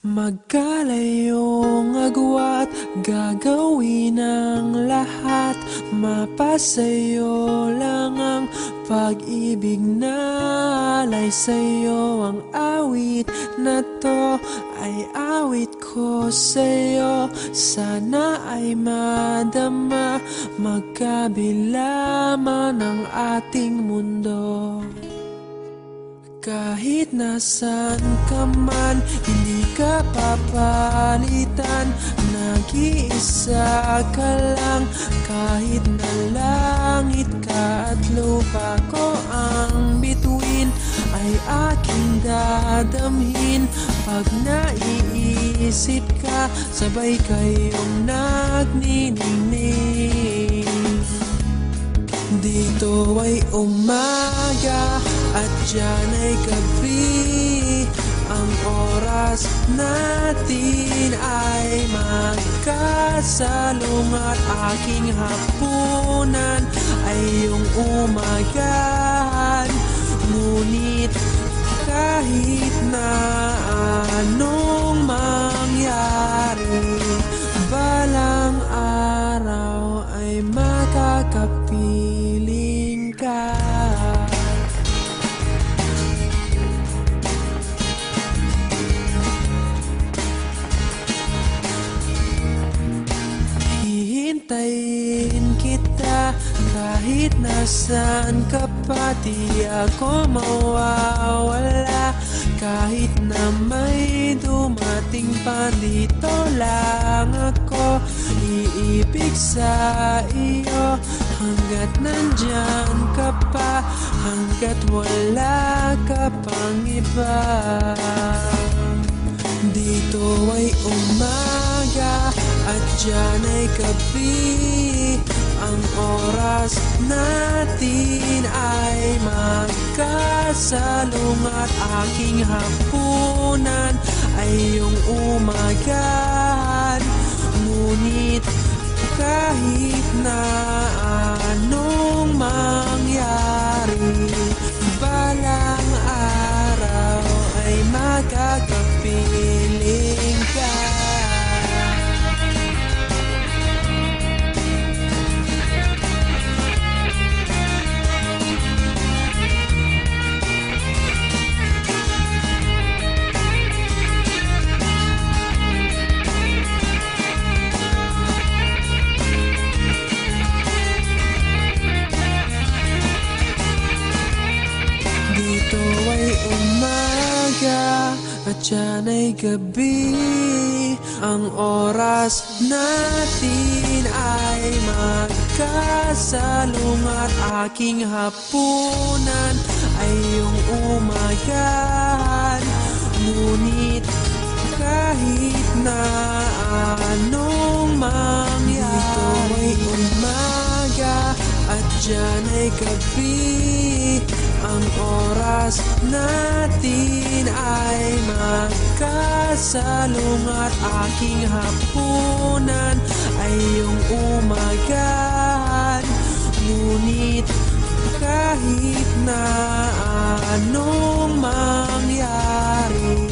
Magkalayong agwat, gagawin ang lahat. Mapasayo lang ang pag-ibig na alay sa'yo. Ang awit na to ay awit ko sa'yo. Sana ay madama, magkabila man ang ating mundo. Kahit nasan ka man, hindi ka papalitan. Nag-iisa ka lang, kahit na langit ka at lupa ko ang bituin, ay aking dadamhin. Pag naiisip ka, sabay kayong nagniningning. Dito ay umaga at diyan ay gabi. Ang oras natin ay magkasalungat. Aking hapunan ay iyong umagahan. Ngunit kahit na anong mangyari, balang araw ay makakapiling ka. Hihintayin kita kahit nasan ka pa. Di ako mawawala kahit na may dumating pa. Dito lang ako iibig sa iyo hanggat nandyan ka pa, hanggat wala ka pang iba. Dito ay umaga at diyan ay gabi. Ang oras natin ay magkasalungat. Aking hapunan ay iyong umagahan. Ngunit kahit na anong mangyari, balang araw ay makakapiling ka. Dito ay umaga at diyan ay gabi. Ang oras natin ay magkasalungat. Aking hapunan ay iyong umagahan. Ngunit kahit na anong mangyari, dito ay umaga at diyan ay gabi. Ang oras natin ay magkasalungat. Aking hapunan ay iyong umagahan. Ngunit kahit na anong mangyari,